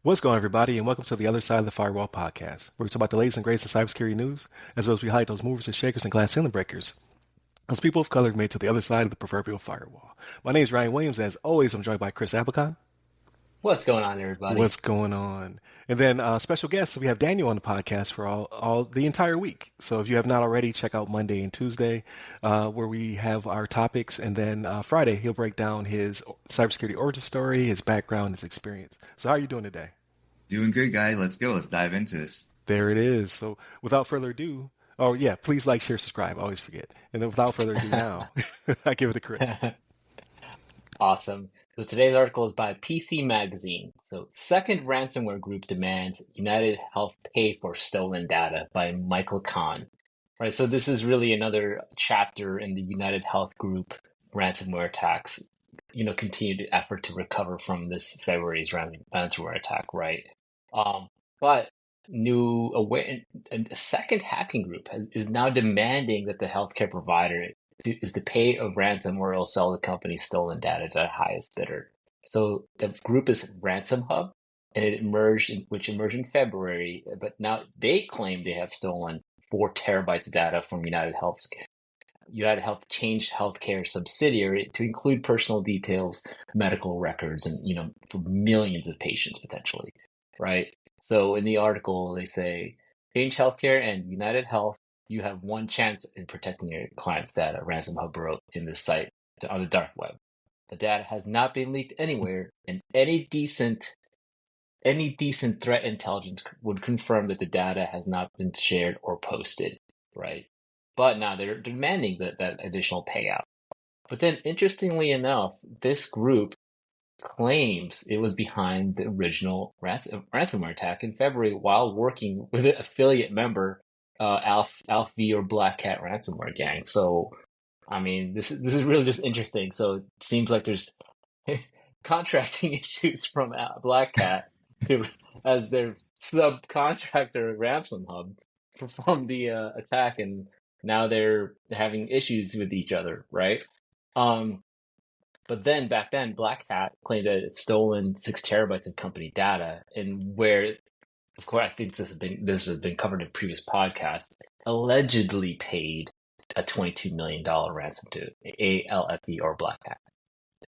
What's going on, everybody, and welcome to the Other Side of the Firewall podcast, where we talk about the latest and greatest in cybersecurity news, as well as we highlight those movers and shakers and glass ceiling breakers as people of color have made to the other side of the proverbial firewall. My name is Ryan Williams. As always, I'm joined by Chris Applecon. What's going on, everybody? What's going on? And then special guests, we have Daniel on the podcast for all the entire week. So if you have not already, check out Monday and Tuesday, where we have our topics. And then Friday, he'll break down his cybersecurity origin story, his background, his experience. So how are you doing today? Doing good, guy. Let's go. Let's dive into this. There it is. So without further ado, oh yeah, please like, share, subscribe. I always forget. And then without further ado now, I give it to Chris. Awesome. So today's article is by PC Magazine. So second ransomware group demands UnitedHealth pay for stolen data by Michael Kahn. Right. So this is really another chapter in the UnitedHealth Group ransomware attacks, continued effort to recover from this February's ransomware attack. Right. But a second hacking group is now demanding that the healthcare provider is to pay a ransom or else sell the company's stolen data to the highest bidder. So the group is Ransom Hub, and which emerged in February. But now they claim they have stolen 4 terabytes of data from UnitedHealth changed healthcare subsidiary to include personal details, medical records, and for millions of patients potentially, right? So in the article they say Change Healthcare and UnitedHealth, you have one chance in protecting your client's data, Ransom Hub wrote in this site on the dark web. The data has not been leaked anywhere, and any decent threat intelligence would confirm that the data has not been shared or posted, right? But now they're demanding that additional payout. But then, interestingly enough, this group claims it was behind the original ransomware attack in February while working with an affiliate member, Alf-V or Black Cat ransomware gang. So, I mean, this is really just interesting. So it seems like there's contracting issues from Black Cat as their subcontractor Ransom Hub performed the attack, and now they're having issues with each other, right? But then back then, Black Cat claimed that it's stolen 6 terabytes of company data, and where, of course, I think this has been covered in previous podcasts, allegedly paid a $22 million ransom to ALFE or Black Cat.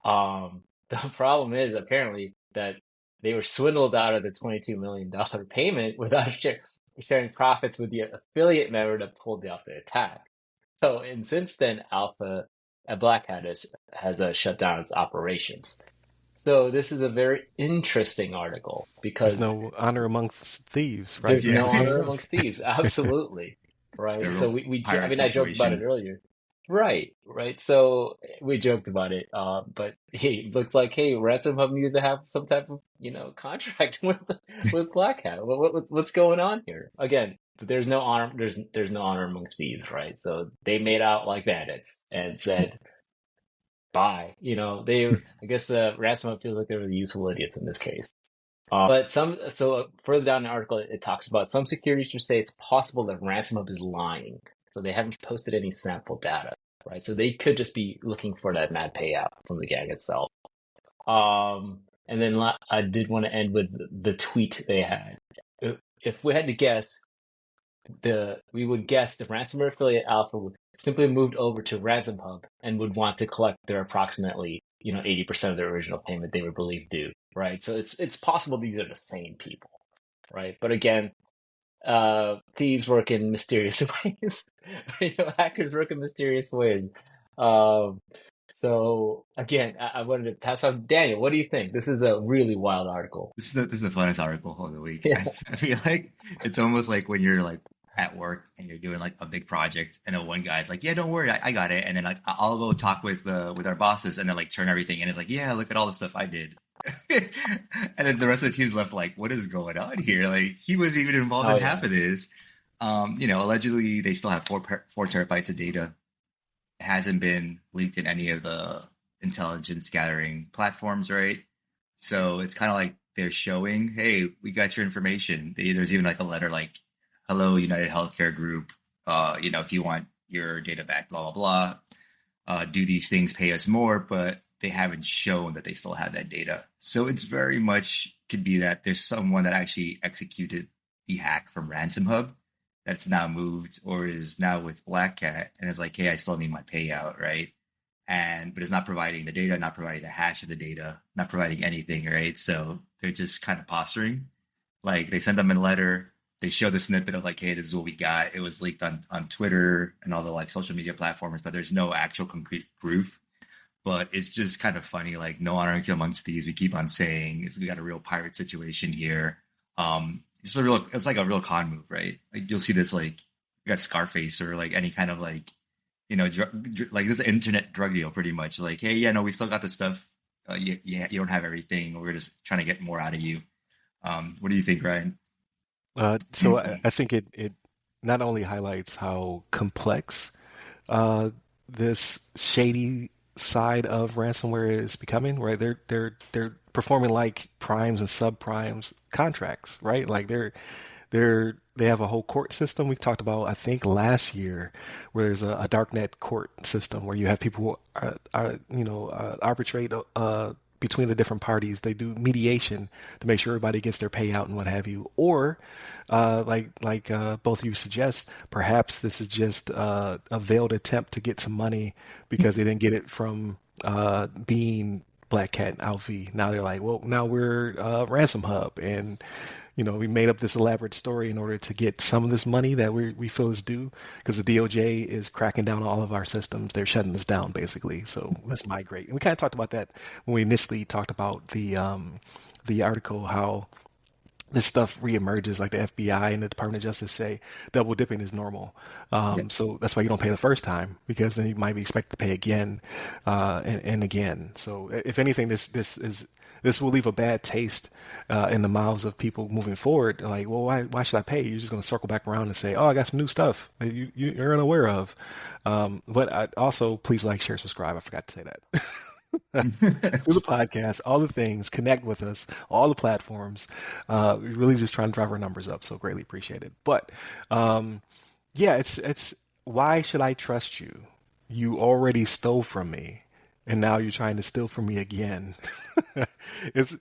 The problem is apparently that they were swindled out of the $22 million payment without sharing profits with the affiliate member that pulled off the attack. So, and since then, Black Hat has shut down its operations. So this is a very interesting article because there's no honor amongst thieves, right? There's no honor amongst thieves, absolutely, right? So I joked about it earlier, right? So we joked about it, but it looked like, hey, Ransom Hub needed to have some type of contract with Black Hat. What's going on here? Again, but there's no honor. There's no honor amongst thieves, right? So they made out like bandits and said, bye. I guess Ransom Hub feels like they were the useful idiots in this case. But further down the article, it talks about some security researchers say it's possible that Ransom Hub is lying. So they haven't posted any sample data, right? So they could just be looking for that mad payout from the gang itself. And then I did want to end with the tweet they had. If we had to guess, we would guess the ransomware affiliate Alpha would simply moved over to Ransom Hub and would want to collect their approximately 80% of their original payment they would believe due, right? So it's possible these are the same people, right? But again, thieves work in mysterious ways. Hackers work in mysterious ways. So again, I wanted to pass on to Daniel. What do you think? This is a really wild article. This is the funnest article of the week. Yeah. I feel like it's almost like when you're like at work and you're doing like a big project, and then one guy's like, "Yeah, don't worry, I got it," and then like I'll go talk with our bosses, and then like turn everything in. It's like, "Yeah, look at all the stuff I did," and then the rest of the team's left like, "What is going on here? Like he was even involved in half of this." Allegedly they still have 4 terabytes of data. It hasn't been leaked in any of the intelligence gathering platforms, right? So it's kind of like they're showing, hey, we got your information. There's even like a letter like, hello, UnitedHealth Group. If you want your data back, blah, blah, blah. do these things, pay us more, but they haven't shown that they still have that data. So it's very much could be that there's someone that actually executed the hack from Ransom Hub that's now moved or is now with Black Cat and it's like, hey, I still need my payout, right? And but it's not providing the data, not providing the hash of the data, not providing anything, right? So they're just kind of posturing. Like they send them a letter, they show the snippet of like, hey, this is what we got. It was leaked on Twitter and all the like social media platforms, but there's no actual concrete proof. But it's just kind of funny, like no anarchy amongst thieves. We keep on saying we got a real pirate situation here. It's like a real con move, right? Like you'll see this like you got Scarface or like any kind of like like this internet drug deal, pretty much. Like, hey, yeah, no, we still got the stuff. You don't have everything. We're just trying to get more out of you. What do you think, Ryan? So I think it not only highlights how complex this shady side of ransomware is becoming, right? They're performing like primes and subprimes contracts, right? Like they have a whole court system we talked about, I think, last year, where there's a darknet court system where you have people arbitrate between the different parties. They do mediation to make sure everybody gets their payout and what have you. Or both of you suggest, perhaps this is just a veiled attempt to get some money because they didn't get it from being Black Cat and Alfie. Now they're like, well, now we're Ransom Hub, and we made up this elaborate story in order to get some of this money that we feel is due because the DOJ is cracking down on all of our systems. They're shutting us down basically. So let's migrate. And we kind of talked about that when we initially talked about the article, how this stuff reemerges, like the FBI and the Department of Justice say double dipping is normal. So that's why you don't pay the first time, because then you might be expected to pay again and again. So if anything, this will leave a bad taste in the mouths of people moving forward. Like, well, why should I pay? You're just going to circle back around and say, oh, I got some new stuff that you're unaware of. But also, please like, share, subscribe. I forgot to say that. To the podcast, all the things, connect with us, all the platforms. We're really just trying to drive our numbers up, so greatly appreciate it. But yeah, it's why should I trust you? You already stole from me, and now you're trying to steal from me again. it's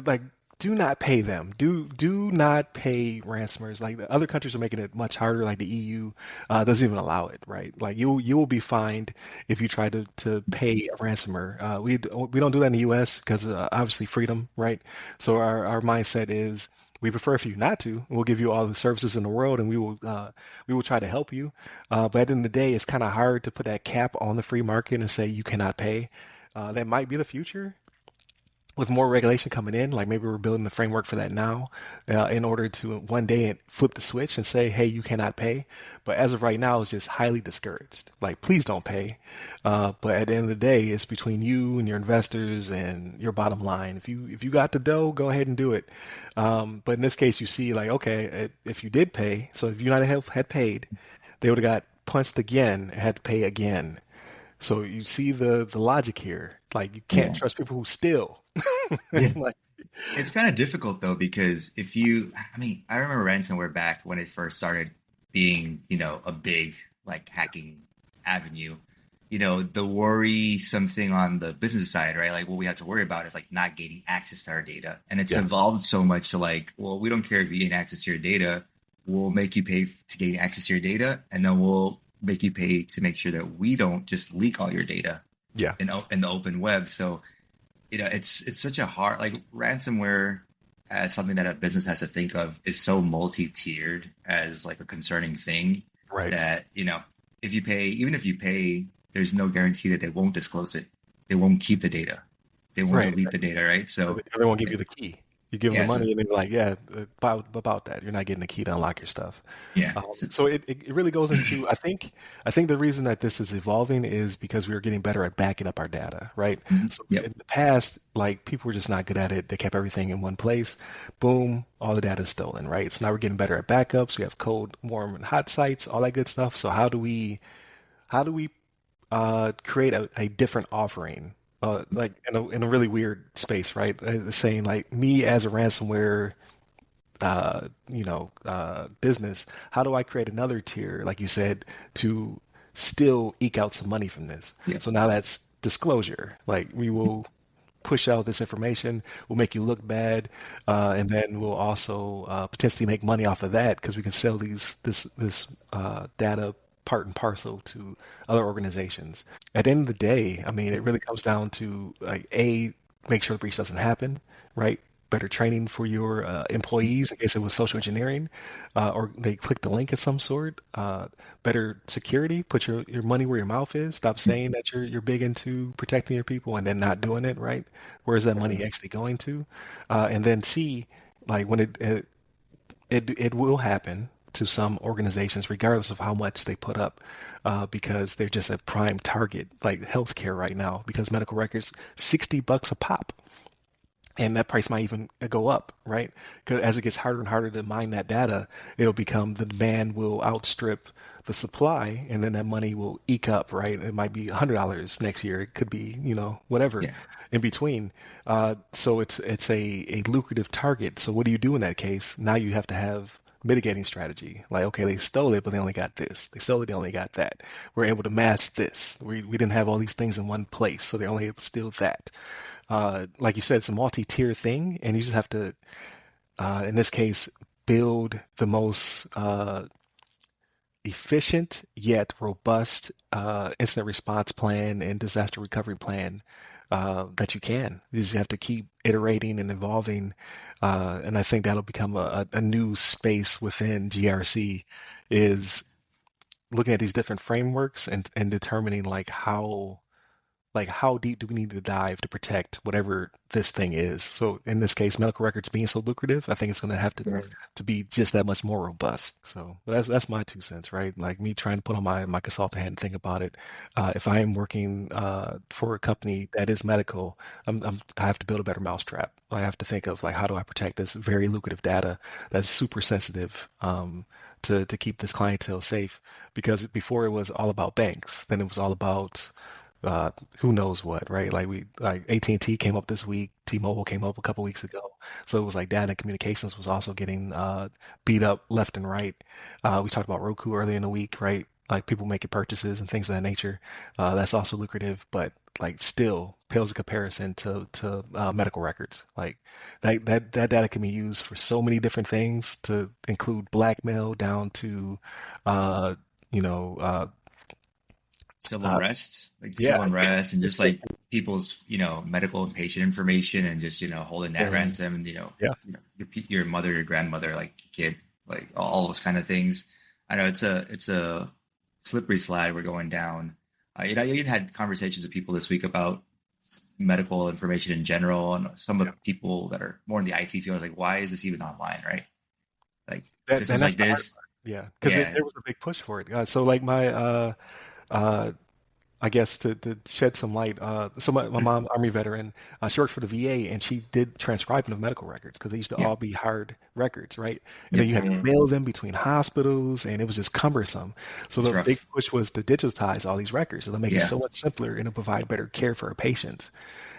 like, do not pay them. Do not pay ransomers. Like the other countries are making it much harder. Like the EU doesn't even allow it, right? Like you will be fined if you try to pay a ransomer. We don't do that in the US because obviously freedom, right? So our mindset is we prefer for you not to. We'll give you all the services in the world, and we will try to help you. But at the end of the day, it's kind of hard to put that cap on the free market and say you cannot pay. That might be the future with more regulation coming in. Like maybe we're building the framework for that now in order to one day flip the switch and say, hey, you cannot pay. But as of right now, it's just highly discouraged. Like, please don't pay. But at the end of the day, it's between you and your investors and your bottom line. If you got the dough, go ahead and do it. But in this case, you see like, okay, if you did pay, so if UnitedHealth had paid, they would have got punched again and had to pay again. So you see the logic here. Like you can't trust people who steal. Yeah. Like, It's kind of difficult though, because I remember ransomware back when it first started being, a big like hacking avenue. The worrisome thing on the business side, right? Like what we have to worry about is like not gaining access to our data. And it's evolved so much to like, well, we don't care if you gain access to your data. We'll make you pay to gain access to your data, and then we'll make you pay to make sure that we don't just leak all your data in the open web. So it's such a hard, like ransomware as something that a business has to think of is so multi-tiered as like a concerning thing, right. That, if you pay, even if you pay, there's no guarantee that they won't disclose it. They won't keep the data. They won't delete the data, right? So they won't give you the key. You give them the money and they're like, yeah, about that. You're not getting the key to unlock your stuff. Yeah. So it really goes into, I think the reason that this is evolving is because we are getting better at backing up our data, right? Mm-hmm. So in the past, like people were just not good at it. They kept everything in one place. Boom, all the data is stolen, right? So now we're getting better at backups. We have cold, warm, and hot sites, all that good stuff. So how do we create a different offering? Like in a really weird space, right? Saying like me as a ransomware, business, how do I create another tier, like you said, to still eke out some money from this. Yeah. So now that's disclosure. Like we will push out this information, we'll make you look bad, and then we'll also potentially make money off of that because we can sell this data part and parcel to other organizations. At the end of the day, I mean, it really comes down to like make sure the breach doesn't happen, right? Better training for your employees in case it was social engineering, or they click the link of some sort. Better security, put your money where your mouth is. Stop saying that you're big into protecting your people and then not doing it, right? Where is that money actually going to? And then C, like when it will happen to some organizations, regardless of how much they put up, because they're just a prime target, like healthcare right now, because medical records, $60 a pop. And that price might even go up, right? Because as it gets harder and harder to mine that data, it'll become the demand will outstrip the supply, and then that money will eke up, right? It might be $100 next year. It could be, whatever Yeah. in between. So it's a lucrative target. So what do you do in that case? Now you have to have mitigating strategy. Like, okay, they stole it, but they only got this. They stole it, they only got that. We're able to mask this. We didn't have all these things in one place, so they're only able to steal that. Like you said, it's a multi-tier thing, and you just have to, in this case, build the most efficient yet robust incident response plan and disaster recovery plan that you can. You just have to keep iterating and evolving, and I think that'll become a new space within GRC is looking at these different frameworks and determining how deep do we need to dive to protect whatever this thing is? So in this case, medical records being so lucrative, I think it's going to have Right. to be just that much more robust. So but that's my 2 cents, right? Like me trying to put on my consultant hat and think about it. If I am working for a company that is medical, I have to build a better mousetrap. I have to think of like how do I protect this very lucrative data that's super sensitive. To keep this clientele safe, because before it was all about banks, then it was all about who knows what, right? Like AT&T came up this week, T-Mobile came up a couple weeks ago. So it was like data and communications was also getting beat up left and right. We talked about Roku earlier in the week, right? Like people making purchases and things of that nature. That's also lucrative, but like still pales in comparison to medical records. Like that data can be used for so many different things, to include blackmail down to uh, you know uh, Civil uh, unrest, like yeah. civil unrest, and just like people's, medical and patient information, and just holding that Mhm. ransom, and Yeah. your mother, your grandmother, like your kid, like all those kind of things. I know it's a slippery slide we're going down. I even had conversations with people this week about medical information in general, and some of Yeah. the people that are more in the IT field is like, why is this even online, right? Like And systems that's like the hard this, part. Yeah, because yeah, there was a big push for it. So like uh, I guess to shed some light, so my mom, Army veteran, she worked for the VA and she did transcribing of medical records because they used to yeah, all be hard records, right? And then yep, you had to Mhm. mail them between hospitals and it was just cumbersome. So it's the big rough, push was to digitize all these records and to make it yeah, so much simpler and to provide better care for our patients.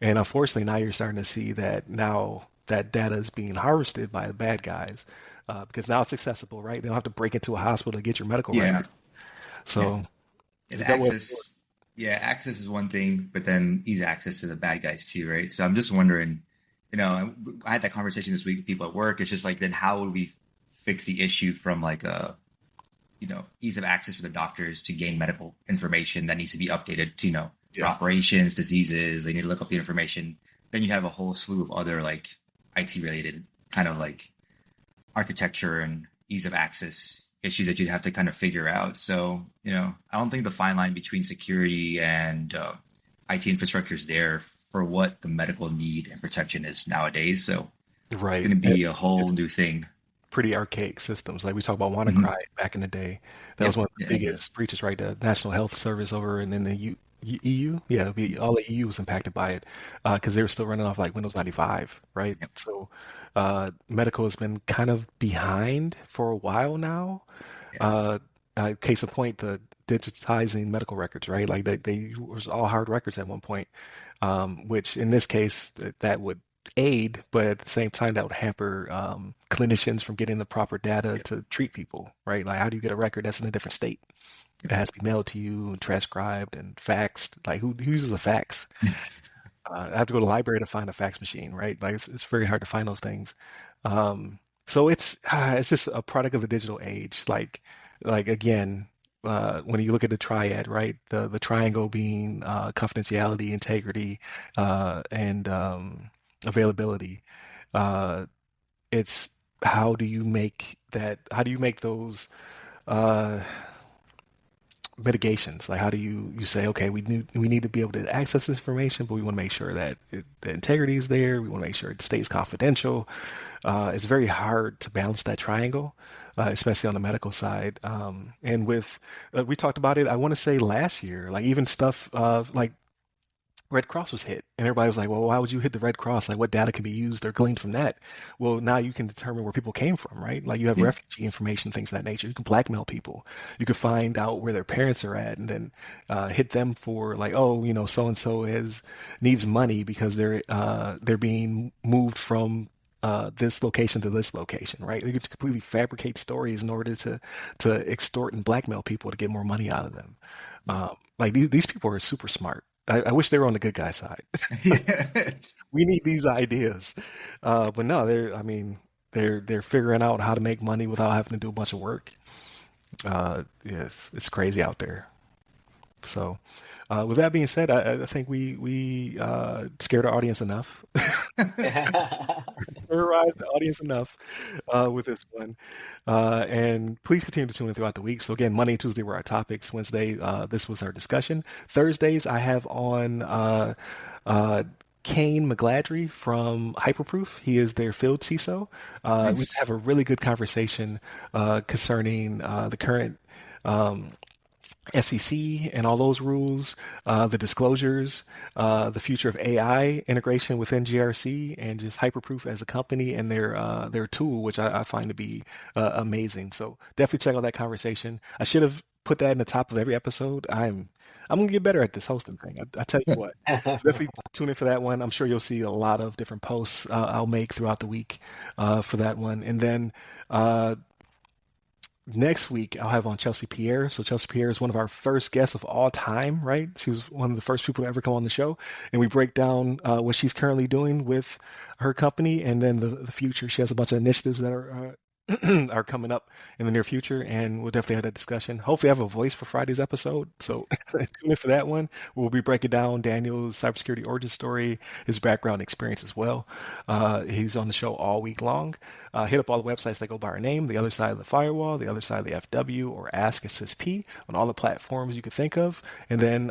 And unfortunately, now you're starting to see that now that data is being harvested by the bad guys because now it's accessible, right? They don't have to break into a hospital to get your medical yeah, record. yeah. So it's And a double-edged access, yeah, access is one thing, but then easy access to the bad guys too, right? So I'm just wondering, I had that conversation this week with people at work. It's just like, then how would we fix the issue from like ease of access for the doctors to gain medical information that needs to be updated to, for Yeah. operations, diseases, they need to look up the information. Then you have a whole slew of other like IT related kind of like architecture and ease of access issues that you'd have to kind of figure out. So, I don't think the fine line between security and IT infrastructure is there for what the medical need and protection is nowadays. So it's Right. going to be a It's whole new thing. pretty archaic systems. Like we talk about Hmm. WannaCry back in the day. That was Yep. one of the Yeah. biggest breaches, right? The National Health Service over and then the EU. Yeah, all the EU was impacted by it because they were still running off like Windows 95, right? Yep. So medical has been kind of behind for a while now. Yeah. Uh, Case in point, the digitizing medical records, right? Like they was all hard records at one point, which in this case that would aid, but at the same time, that would hamper clinicians from getting the proper data to treat people, right? Like, how do you get a record that's in a different state? It has to be mailed to you and transcribed and faxed. Like, who uses a fax? I have to go to the library to find a fax machine, right? Like, it's very hard to find those things. So it's just a product of the digital age. Like again, when you look at the triad, right? The triangle being confidentiality, integrity, and availability. Uh, it's how do you make that? How do you make those? Uh, Mitigations, like how do you say, okay, we need to be able to access this information, but we want to make sure that the integrity is there. We want to make sure it stays confidential. It's very hard to balance that triangle, especially on the medical side. And with we talked about it, I want to say last year, like even stuff like Red Cross was hit, and everybody was like, "Well, why would you hit the Red Cross? Like, what data can be used or gleaned from that?" Well, now you can determine where people came from, right? Like, you have refugee information, things of that nature. You can blackmail people. You can find out where their parents are at, and then hit them for like, "Oh, so and so has needs money because they're being moved from." This location to this location, right? You can completely fabricate stories in order to extort and blackmail people to get more money out of them. Like these people are super smart. I wish they were on the good guy side. Yeah. We need these ideas, but no, I mean, they're figuring out how to make money without having to do a bunch of work. Yes, it's crazy out there. So, with that being said, I think we scared our audience enough, terrorized the audience enough with this one. And please continue to tune in throughout the week. So again, Monday and Tuesday were our topics. Wednesday, this was our discussion. Thursdays, I have on uh, Kane McGladrey from Hyperproof. He is their field CISO. We Nice. have a really good conversation concerning the current SEC and all those rules, the disclosures, the future of AI integration within GRC, and just Hyperproof as a company and their tool, which I find to be amazing. So definitely check out that conversation. I should have put that in the top of every episode. I'm gonna get better at this hosting thing. I tell you what. So definitely tune in for that one. I'm sure you'll see a lot of different posts I'll make throughout the week for that one, and then. Next week, I'll have on Chelsea Pierre. So Chelsea Pierre is one of our first guests of all time, right? She was one of the first people to ever come on the show, and we break down what she's currently doing with her company, and then the future. She has a bunch of initiatives that are are coming up in the near future, and we'll definitely have that discussion. Hopefully, I have a voice for Friday's episode, so tune in for that one. We'll be breaking down Daniel's cybersecurity origin story, his background experience as well. He's on the show all week long. Hit up all the websites that go by our name, The Other Side of the Firewall, The Other Side of the FW, or Ask SSP on all the platforms you could think of. And then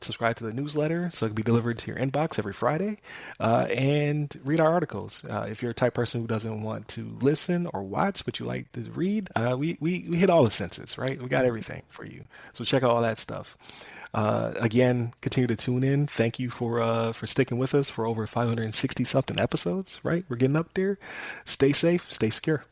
subscribe to the newsletter so it can be delivered to your inbox every Friday. And read our articles. If you're a type person who doesn't want to listen or watch, but you like to read, we hit all the senses, right? We got everything for you. So check out all that stuff. Again, continue to tune in. Thank you for sticking with us for over 560 something episodes, right? We're getting up there. Stay safe, stay secure.